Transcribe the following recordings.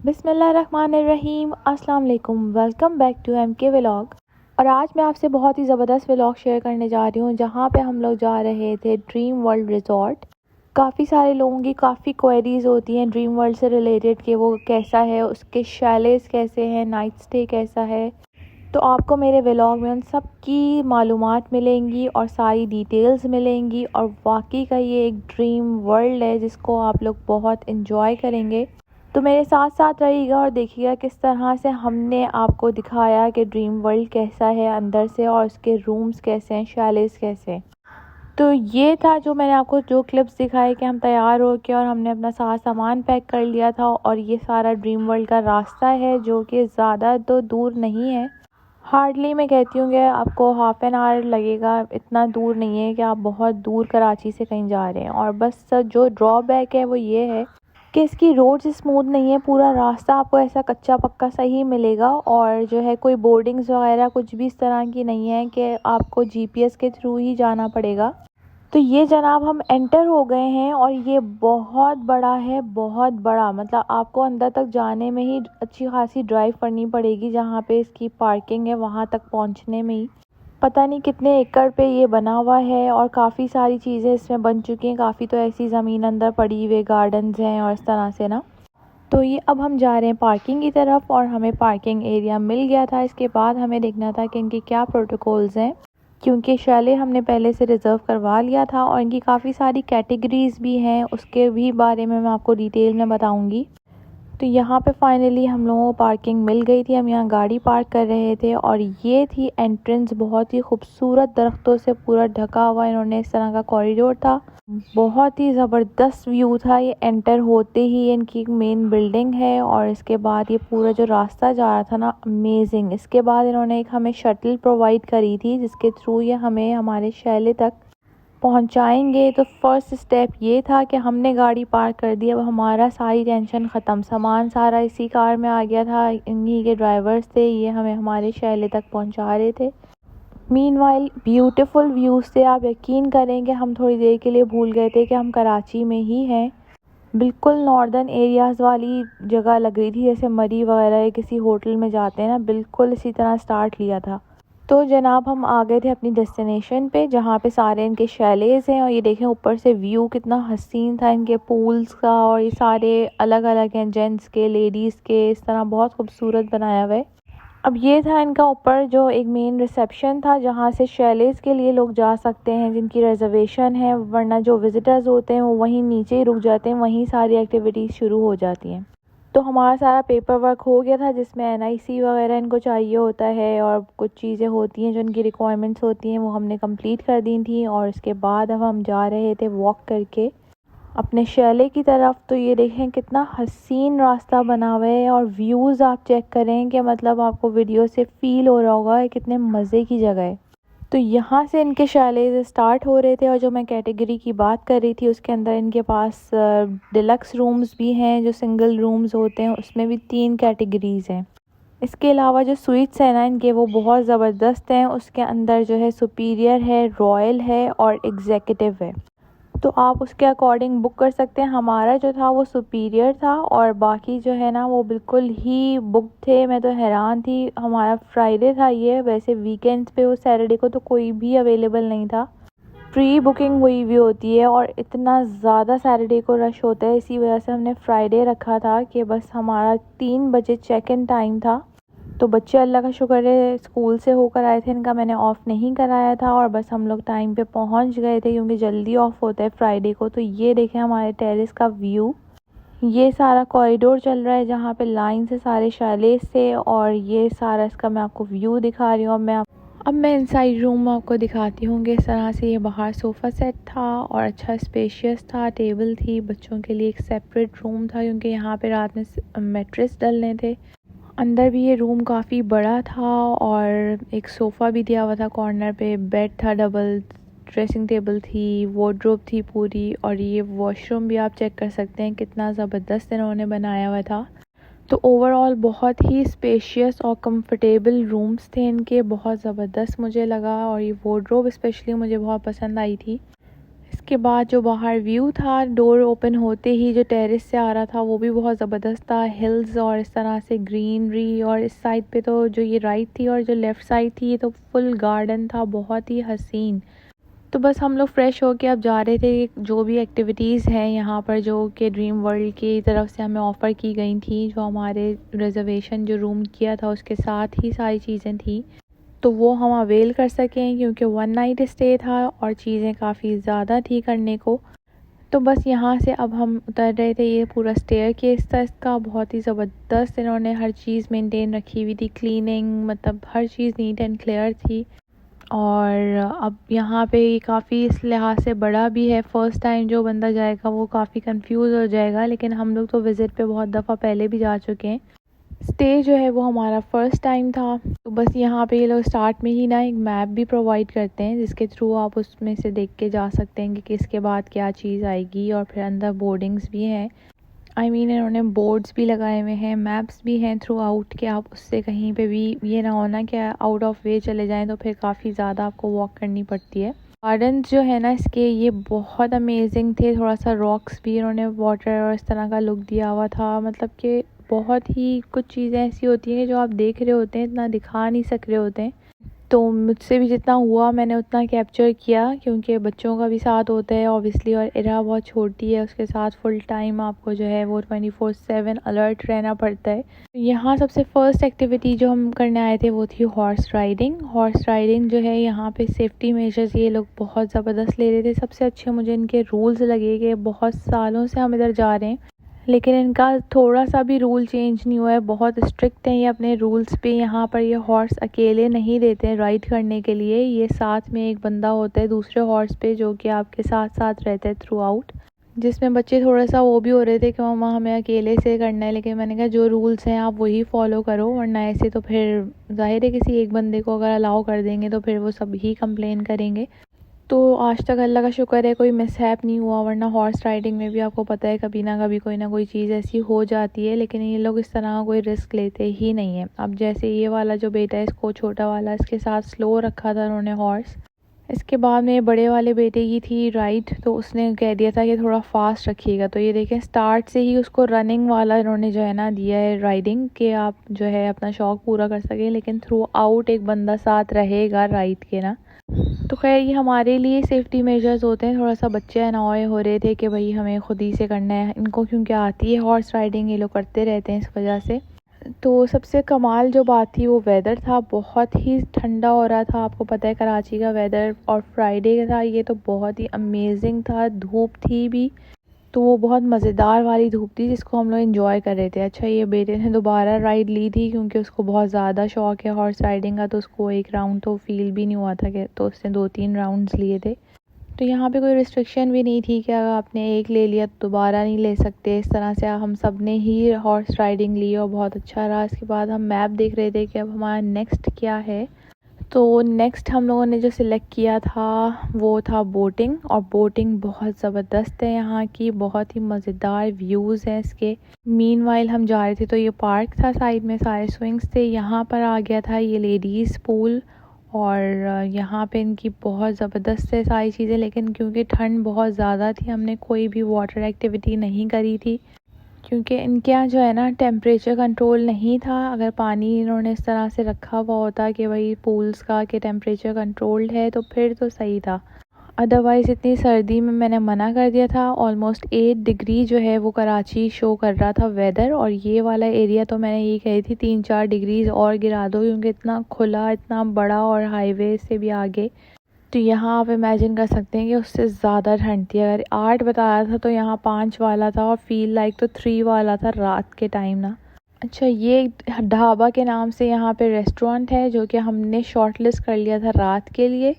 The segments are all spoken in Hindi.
बिस्मिल्लाहिर्रहमानिर्रहीम, अस्सलाम वालेकुम। Welcome back to MK vlog. और आज मैं आपसे बहुत ही ज़बरदस्त व्लॉग शेयर करने जा रही हूँ, जहाँ पे हम लोग जा रहे थे ड्रीम वर्ल्ड रिजॉर्ट। काफ़ी सारे लोगों की काफ़ी क्वेरीज़ होती हैं ड्रीम वर्ल्ड से रिलेटेड कि वो कैसा है, उसके शैलेस कैसे हैं, नाइट स्टे कैसा है। तो आपको मेरे व्लॉग में उन सब की मालूमात मिलेंगी और सारी डिटेल्स मिलेंगी। और वाकई का ये एक ड्रीम वर्ल्ड है जिसको आप लोग बहुत इन्जॉय करेंगे। तो मेरे साथ साथ रहिएगा और देखिएगा किस तरह से हमने आपको दिखाया कि ड्रीम वर्ल्ड कैसा है अंदर से, और उसके रूम्स कैसे हैं, शैलेस कैसे हैं। तो ये था जो मैंने आपको जो क्लिप्स दिखाए कि हम तैयार हो के और हमने अपना सारा सामान पैक कर लिया था। और ये सारा ड्रीम वर्ल्ड का रास्ता है जो कि ज़्यादा तो दूर नहीं है, हार्डली मैं कहती हूँ कि आपको हाफ़ एन आवर लगेगा। इतना दूर नहीं है कि आप बहुत दूर कराची से कहीं जा रहे हैं। और बस जो ड्रॉबैक है वो ये है कि इसकी रोड्स स्मूथ नहीं है। पूरा रास्ता आपको ऐसा कच्चा पक्का सा ही मिलेगा, और जो है कोई बोर्डिंग्स वगैरह कुछ भी इस तरह की नहीं है कि आपको GPS के थ्रू ही जाना पड़ेगा। तो ये जनाब हम एंटर हो गए हैं और ये बहुत बड़ा है, बहुत बड़ा। मतलब आपको अंदर तक जाने में ही अच्छी खासी ड्राइव करनी पड़ेगी। जहाँ पे इसकी पार्किंग है वहाँ तक पहुँचने में ही पता नहीं कितने एकड़ पे ये बना हुआ है। और काफ़ी सारी चीज़ें इसमें बन चुकी हैं, काफ़ी तो ऐसी ज़मीन अंदर पड़ी हुई, गार्डन्स हैं और इस तरह से ना। तो ये अब हम जा रहे हैं पार्किंग की तरफ, और हमें पार्किंग एरिया मिल गया था। इसके बाद हमें देखना था कि इनके क्या प्रोटोकॉल्स हैं, क्योंकि शैले हमने पहले से रिज़र्व करवा लिया था। और इनकी काफ़ी सारी कैटेगरीज़ भी हैं, उसके भी बारे में मैं आपको डिटेल में बताऊंगी। तो यहाँ पे फाइनली हम लोगों को पार्किंग मिल गई थी। हम यहाँ गाड़ी पार्क कर रहे थे और ये थी एंट्रेंस। बहुत ही खूबसूरत दरख्तों से पूरा ढका हुआ इन्होंने इस तरह का कॉरिडोर था। बहुत ही ज़बरदस्त व्यू था। ये एंटर होते ही इनकी मेन बिल्डिंग है, और इसके बाद ये पूरा जो रास्ता जा रहा था ना, अमेजिंग। इसके बाद इन्होंने एक हमें शटल प्रोवाइड करी थी जिसके थ्रू ये हमें हमारे शैले तक पहुंचाएंगे। तो फर्स्ट स्टेप ये था कि हमने गाड़ी पार्क कर दी। अब हमारा सारी टेंशन ख़त्म, सामान सारा इसी कार में आ गया था। इन्हीं के ड्राइवर्स थे, ये हमें हमारे शैले तक पहुंचा रहे थे। मीनवाइल ब्यूटीफुल व्यूज़ थे। आप यकीन करें कि हम थोड़ी देर के लिए भूल गए थे कि हम कराची में ही हैं। बिल्कुल नॉर्दर्न एरियाज़ वाली जगह लग रही थी, जैसे मरी वगैरह या किसी होटल में जाते हैं ना, बिल्कुल इसी तरह स्टार्ट लिया था। तो जनाब हम आ गए थे अपनी डेस्टिनेशन पे, जहाँ पे सारे इनके शैलेज़ हैं। और ये देखें ऊपर से व्यू कितना हसीन था इनके पूल्स का। और ये सारे अलग अलग हैं, जेंट्स के, लेडीज़ के, इस तरह बहुत खूबसूरत बनाया हुआ है। अब ये था इनका ऊपर जो एक मेन रिसेप्शन था, जहाँ से शैलेज़ के लिए लोग जा सकते हैं जिनकी रिजर्वेशन है। वरना जो विज़िटर्स होते हैं वो वहीं नीचे ही रुक जाते हैं, वहीं सारी एक्टिविटीज़ शुरू हो जाती हैं। तो हमारा सारा पेपर वर्क हो गया था, जिसमें NIC वगैरह इनको चाहिए होता है और कुछ चीज़ें होती हैं जो इनकी रिक्वायरमेंट्स होती हैं, वो हमने कंप्लीट कर दी थी। और इसके बाद अब हम जा रहे थे वॉक करके अपने शैले की तरफ। तो ये देखें कितना हसीन रास्ता बना हुआ है, और व्यूज़ आप चेक करें कि मतलब आपको वीडियो से फ़ील हो रहा होगा कितने मज़े की जगह है। तो यहाँ से इनके शैले स्टार्ट हो रहे थे। और जो मैं कैटेगरी की बात कर रही थी, उसके अंदर इनके पास डिलक्स रूम्स भी हैं। जो सिंगल रूम्स होते हैं उसमें भी 3 कैटेगरीज़ हैं। इसके अलावा जो स्वीट्स हैं ना इनके, वो बहुत ज़बरदस्त हैं। उसके अंदर जो है सुपीरियर है, रॉयल है और एग्जेक्यूटिव है। तो आप उसके अकॉर्डिंग बुक कर सकते हैं। हमारा जो था वो सुपीरियर था, और बाकी जो है ना वो बिल्कुल ही बुक थे। मैं तो हैरान थी। हमारा फ्राइडे था ये, वैसे वीकेंड्स पे वो सैटरडे को तो कोई भी अवेलेबल नहीं था। प्री बुकिंग हुई हुई होती है, और इतना ज़्यादा सैटरडे को रश होता है, इसी वजह से हमने फ्राइडे रखा था कि बस हमारा 3 बजे चेक इन टाइम था। तो बच्चे अल्लाह का शुक्र है स्कूल से होकर आए थे, इनका मैंने ऑफ़ नहीं कराया था। और बस हम लोग टाइम पे पहुंच गए थे, क्योंकि जल्दी ऑफ़ होता है फ्राइडे को। तो ये देखें हमारे टेरेस का व्यू। ये सारा कॉरिडोर चल रहा है जहाँ पे लाइन से सारे शैलेज़ थे, और ये सारा इसका मैं आपको व्यू दिखा रही हूँ। अब मैं इनसाइड रूम आपको दिखाती हूँ कि इस तरह से ये बाहर सोफ़ा सेट था और अच्छा स्पेशियस था। टेबल थी, बच्चों के लिए एक सेपरेट रूम था, क्योंकि यहाँ पे रात में मैट्रेस डलने थे। अंदर भी ये रूम काफ़ी बड़ा था, और एक सोफ़ा भी दिया हुआ था कॉर्नर पे, बेड था डबल, ड्रेसिंग टेबल थी, वार्डरोब थी पूरी। और ये वॉशरूम भी आप चेक कर सकते हैं कितना ज़बरदस्त इन्होंने बनाया हुआ था। तो ओवरऑल बहुत ही स्पेशियस और कंफर्टेबल रूम्स थे इनके, बहुत ज़बरदस्त मुझे लगा। और ये वार्डरोब स्पेशली मुझे बहुत पसंद आई थी। इसके बाद जो बाहर व्यू था, डोर ओपन होते ही जो टेरेस से आ रहा था वो भी बहुत ज़बरदस्त था। हिल्स और इस तरह से ग्रीनरी, और इस साइड पे तो जो ये राइट थी और जो लेफ़्ट साइड थी ये तो फुल गार्डन था, बहुत ही हसीन। तो बस हम लोग फ्रेश होके अब जा रहे थे। जो भी एक्टिविटीज़ हैं यहाँ पर जो कि ड्रीम वर्ल्ड की तरफ से हमें ऑफ़र की गई थी, जो हमारे रिज़र्वेशन जो रूम किया था उसके साथ ही सारी चीज़ें थी, तो वो हम अवेल कर सकें, क्योंकि 1 नाइट स्टे था और चीज़ें काफ़ी ज़्यादा थी करने को। तो बस यहाँ से अब हम उतर रहे थे। ये पूरा स्टेयरकेस था इसका, बहुत ही ज़बरदस्त इन्होंने हर चीज़ मेंटेन रखी हुई थी। क्लीनिंग मतलब हर चीज़ नीट एंड क्लियर थी। और अब यहाँ पे काफ़ी इस लिहाज से बड़ा भी है, फ़र्स्ट टाइम जो बंदा जाएगा वो काफ़ी कंफ्यूज हो जाएगा, लेकिन हम लोग तो विज़िट पे बहुत दफ़ा पहले भी जा चुके हैं। स्टे जो है वो हमारा फ़र्स्ट टाइम था। तो बस यहाँ पे ये लोग स्टार्ट में ही ना एक मैप भी प्रोवाइड करते हैं, जिसके थ्रू आप उसमें से देख के जा सकते हैं कि किसके बाद क्या चीज़ आएगी। और फिर अंदर बोर्डिंग्स भी हैं, इन्होंने बोर्ड्स भी लगाए हुए हैं, मैप्स भी हैं थ्रू आउट, कि आप उससे कहीं पे भी ये ना हो ना कि आउट ऑफ वे चले जाएं तो फिर काफ़ी ज़्यादा आपको वॉक करनी पड़ती है। गार्डन्स जो है ना इसके, ये बहुत अमेजिंग थे। थोड़ा सा रॉक्स भी इन्होंने वाटर और इस तरह का लुक दिया हुआ था, मतलब कि बहुत ही कुछ चीज़ें ऐसी होती हैं जो आप देख रहे होते हैं, इतना दिखा नहीं सक रहे होते हैं। तो मुझसे भी जितना हुआ मैंने उतना कैप्चर किया, क्योंकि बच्चों का भी साथ होता है ऑब्वियसली, और इरा बहुत छोटी है, उसके साथ फुल टाइम आपको जो है वो 24/7 अलर्ट रहना पड़ता है। यहाँ सबसे फ़र्स्ट एक्टिविटी जो हम करने आए थे वो थी हॉर्स राइडिंग। हॉर्स राइडिंग जो है यहाँ पे सेफ्टी मेजर्स ये लोग बहुत ज़बरदस्त ले रहे थे। सबसे अच्छे मुझे इनके रूल्स लगे कि बहुत सालों से हम इधर जा रहे हैं, लेकिन इनका थोड़ा सा भी रूल चेंज नहीं हुआ है, बहुत स्ट्रिक्ट हैं ये अपने रूल्स पे। यहाँ पर ये हॉर्स अकेले नहीं देते हैं राइड करने के लिए, ये साथ में एक बंदा होता है दूसरे हॉर्स पे जो कि आपके साथ साथ रहता है थ्रू आउट। जिसमें बच्चे थोड़ा सा वो भी हो रहे थे कि मम्मा हमें अकेले से करना है, लेकिन मैंने कहा जो रूल्स हैं आप वही फॉलो करो, वरना ऐसे तो फिर ज़ाहिर है किसी एक बंदे को अगर अलाउ कर देंगे तो फिर वो सब ही कंप्लेन करेंगे। तो आज तक अल्लाह का शुक्र है कोई मिसहैप नहीं हुआ, वरना हॉर्स राइडिंग में भी आपको पता है कभी ना कभी कोई ना कोई चीज़ ऐसी हो जाती है, लेकिन ये लोग इस तरह का कोई रिस्क लेते ही नहीं है। अब जैसे ये वाला जो बेटा है इसको छोटा वाला इसके साथ स्लो रखा था उन्होंने हॉर्स। इसके बाद में बड़े वाले बेटे की थी राइड, तो उसने कह दिया था कि थोड़ा फास्ट रखिएगा। तो ये देखें स्टार्ट से ही उसको रनिंग वाला इन्होंने जो है ना दिया है राइडिंग, कि आप जो है अपना शौक़ पूरा कर सकें, लेकिन थ्रू आउट एक बंदा साथ रहेगा राइड के ना। तो खैर ये हमारे लिए सेफ्टी मेजर्स होते हैं। थोड़ा सा बच्चे अनॉय हो रहे थे कि भाई हमें ख़ुद ही से करना है, इनको क्योंकि आती है हॉर्स राइडिंग, ये लोग करते रहते हैं इस वजह से। तो सबसे कमाल जो बात थी वो वेदर था, बहुत ही ठंडा हो रहा था। आपको पता है कराची का वेदर, और फ्राइडे का था ये तो बहुत ही अमेजिंग था। धूप थी भी, तो वो बहुत मज़ेदार वाली धूप थी जिसको हम लोग एंजॉय कर रहे थे। अच्छा ये बेटे ने दोबारा राइड ली थी क्योंकि उसको बहुत ज़्यादा शौक़ है हॉर्स राइडिंग का, तो उसको एक राउंड तो फील भी नहीं हुआ था कि, तो उसने 2-3 राउंड्स लिए थे। तो यहाँ पे कोई रिस्ट्रिक्शन भी नहीं थी कि अगर आपने एक ले लिया तो दोबारा नहीं ले सकते। इस तरह से हम सब ने ही हॉर्स राइडिंग ली और बहुत अच्छा रहा। इसके बाद हम मैप देख रहे थे कि अब हमारा नेक्स्ट क्या है। तो नेक्स्ट हम लोगों ने जो सिलेक्ट किया था वो था बोटिंग, और बोटिंग बहुत ज़बरदस्त है यहाँ की, बहुत ही मज़ेदार व्यूज़ हैं इसके। मीनवाइल हम जा रहे थे तो ये पार्क था, साइड में सारे स्विंग्स थे। यहाँ पर आ गया था ये लेडीज़ पूल, और यहाँ पे इनकी बहुत ज़बरदस्त है सारी चीज़ें, लेकिन क्योंकि ठंड बहुत ज़्यादा थी हमने कोई भी वाटर एक्टिविटी नहीं करी थी, क्योंकि इनके यहाँ जो है ना टेम्परेचर कंट्रोल नहीं था। अगर पानी इन्होंने इस तरह से रखा हुआ होता कि भाई पूल्स का कि टेम्परेचर कंट्रोल्ड है तो फिर तो सही था, अदरवाइज़ इतनी सर्दी में मैंने मना कर दिया था। ऑलमोस्ट 8 डिग्री जो है वो कराची शो कर रहा था वेदर, और ये वाला एरिया तो मैंने ये कही थी 3-4 डिग्रीज और गिरा दो, क्योंकि इतना खुला, इतना बड़ा और हाईवे से भी आगे। तो यहाँ आप इमेजिन कर सकते हैं कि उससे ज़्यादा ठंड थी। अगर 8 बताया था तो यहाँ 5 वाला था, और फील लाइक तो 3 वाला था रात के टाइम ना। अच्छा ये ढाबा के नाम से यहाँ पे रेस्टोरेंट है जो कि हमने शॉर्ट लिस्ट कर लिया था रात के लिए,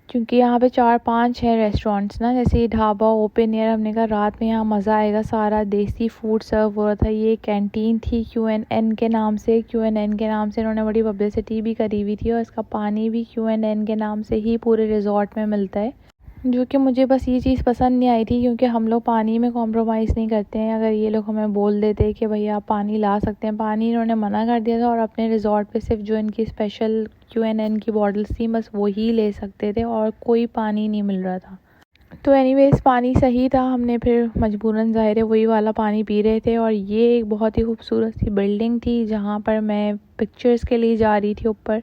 क्योंकि यहाँ पे 4-5 है रेस्टोरेंट्स ना, जैसे ये ढाबा ओपन एयर। हमने कहा रात में यहाँ मज़ा आएगा, सारा देसी फूड सर्व हो रहा था। ये कैंटीन थी QNN के नाम से, QNN के नाम से इन्होंने बड़ी पब्लिसिटी भी करी हुई थी, और इसका पानी भी QNN के नाम से ही पूरे रिजॉर्ट में मिलता है, जो कि मुझे बस ये चीज़ पसंद नहीं आई थी, क्योंकि हम लोग पानी में कॉम्प्रोमाइज़ नहीं करते हैं। अगर ये लोग हमें बोल देते कि भैया आप पानी ला सकते हैं, पानी इन्होंने मना कर दिया था, और अपने रिजॉर्ट पे सिर्फ जो इनकी स्पेशल QNN की बॉटल्स थी बस वही ले सकते थे, और कोई पानी नहीं मिल रहा था। तो एनीवेज पानी सही था, हमने फिर मजबूरन ज़ाहिर है वही वाला पानी पी रहे थे। और ये एक बहुत ही खूबसूरत सी बिल्डिंग थी जहाँ पर मैं पिक्चर्स के लिए जा रही थी ऊपर,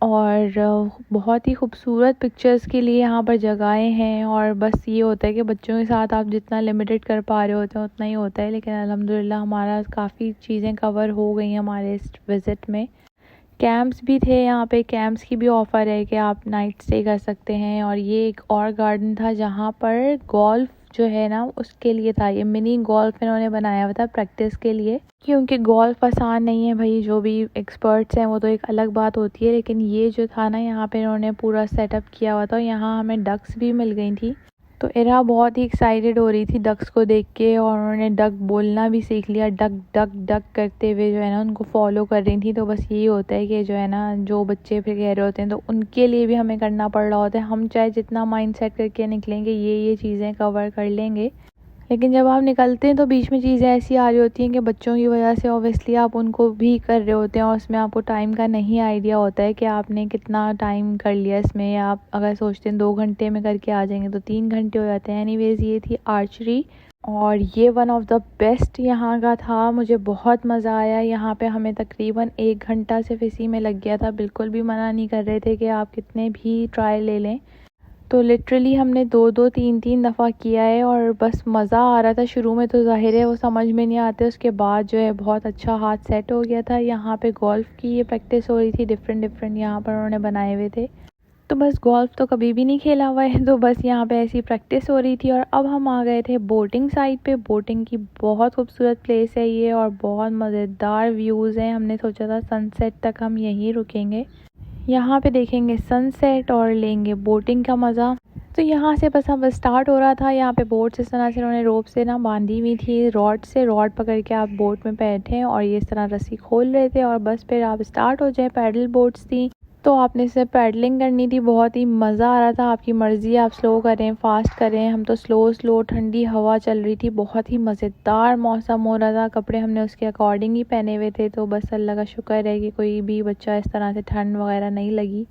और बहुत ही खूबसूरत पिक्चर्स के लिए यहाँ पर जगहें हैं। और बस ये होता है कि बच्चों के साथ आप जितना लिमिटेड कर पा रहे होते हैं उतना ही होता है, लेकिन अल्हम्दुलिल्लाह हमारा काफ़ी चीज़ें कवर हो गई हमारे इस विज़िट में। कैंप्स भी थे यहाँ पे, कैंप्स की भी ऑफ़र है कि आप नाइट स्टे कर सकते हैं। और ये एक और गार्डन था जहाँ पर गोल्फ़ जो है ना उसके लिए था, ये मिनी गोल्फ़ इन्होंने बनाया हुआ था प्रैक्टिस के लिए, क्योंकि गोल्फ़ आसान नहीं है भाई, जो भी एक्सपर्ट्स हैं वो तो एक अलग बात होती है, लेकिन ये जो था ना यहाँ पे इन्होंने पूरा सेटअप किया हुआ था। यहाँ हमें डक्स भी मिल गई थी, तो इरा बहुत ही एक्साइटेड हो रही थी डक्स को देख के, और उन्होंने डक बोलना भी सीख लिया, डक डक डक करते हुए जो है ना उनको फॉलो कर रही थी। तो बस यही होता है कि जो है ना जो बच्चे फिर कह रहे होते हैं तो उनके लिए भी हमें करना पड़ रहा होता है। हम चाहे जितना माइंड सेट करके निकलेंगे ये चीज़ें कवर कर लेंगे, लेकिन जब आप निकलते हैं तो बीच में चीज़ें ऐसी आ रही होती हैं कि बच्चों की वजह से ऑब्वियसली आप उनको भी कर रहे होते हैं, और उसमें आपको टाइम का नहीं आइडिया होता है कि आपने कितना टाइम कर लिया इसमें। आप अगर सोचते हैं 2 घंटे में करके आ जाएंगे तो 3 घंटे हो जाते हैं। एनीवेज ये थी आर्चरी, और ये वन ऑफ द बेस्ट यहाँ का था, मुझे बहुत मज़ा आया। यहाँ पे हमें तकरीबन 1 घंटा सिर्फ इसी में लग गया था। बिल्कुल भी मना नहीं कर रहे थे कि आप कितने भी ट्रायल ले लें, तो लिटरली हमने 2-2 3-3 दफ़ा किया है, और बस मज़ा आ रहा था। शुरू में तो ज़ाहिर है वो समझ में नहीं आते, उसके बाद जो है बहुत अच्छा हाथ सेट हो गया था। यहाँ पे गोल्फ़ की ये प्रैक्टिस हो रही थी, डिफरेंट यहाँ पर उन्होंने बनाए हुए थे। तो बस गोल्फ़ तो कभी भी नहीं खेला हुआ है, तो बस यहाँ पे ऐसी प्रैक्टिस हो रही थी। और अब हम आ गए थे बोटिंग साइड पे। बोटिंग की बहुत खूबसूरत प्लेस है ये, और बहुत मज़ेदार व्यूज़ हैं। हमने सोचा था सनसेट तक हम यहीं रुकेंगे, यहाँ पे देखेंगे सनसेट और लेंगे बोटिंग का मज़ा। तो यहाँ से बस अब स्टार्ट हो रहा था। यहाँ पे बोट्स इस तरह से उन्होंने रोप से ना बांधी हुई थी, रॉड से, रॉड पकड़ के आप बोट में बैठें और ये इस तरह रस्सी खोल रहे थे, और बस फिर आप स्टार्ट हो जाए। पैडल बोट्स थी तो आपने सिर्फ पैडलिंग करनी थी। बहुत ही मज़ा आ रहा था, आपकी मर्ज़ी आप स्लो करें फास्ट करें। हम तो स्लो, ठंडी हवा चल रही थी, बहुत ही मज़ेदार मौसम हो रहा था। कपड़े हमने उसके अकॉर्डिंग ही पहने हुए थे, तो बस अल्लाह का शुक्र है कि कोई भी बच्चा इस तरह से ठंड वगैरह नहीं लगी।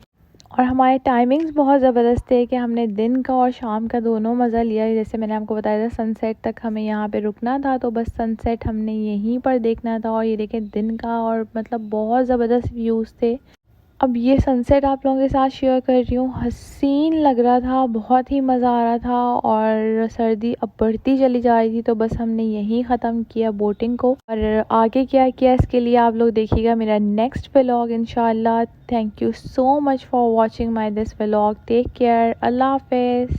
और हमारे टाइमिंग्स बहुत ज़बरदस्त थे कि हमने दिन का और शाम का दोनों मज़ा लिया। जैसे मैंने आपको बताया था सनसेट तक हमें यहाँ पे रुकना था, तो बस सनसेट हमने यहीं पर देखना था। और ये देखें दिन का, और मतलब बहुत ज़बरदस्त व्यूज़ थे। अब ये सनसेट आप लोगों के साथ शेयर कर रही हूँ, हसीन लग रहा था, बहुत ही मज़ा आ रहा था। और सर्दी अब बढ़ती चली जा रही थी, तो बस हमने यहीं ख़त्म किया बोटिंग को। और आगे क्या किया इसके लिए आप लोग देखिएगा मेरा नेक्स्ट व्लॉग इंशाल्लाह। Thank you so much for watching my this vlog. Take care, अल्लाह हाफ़िज़।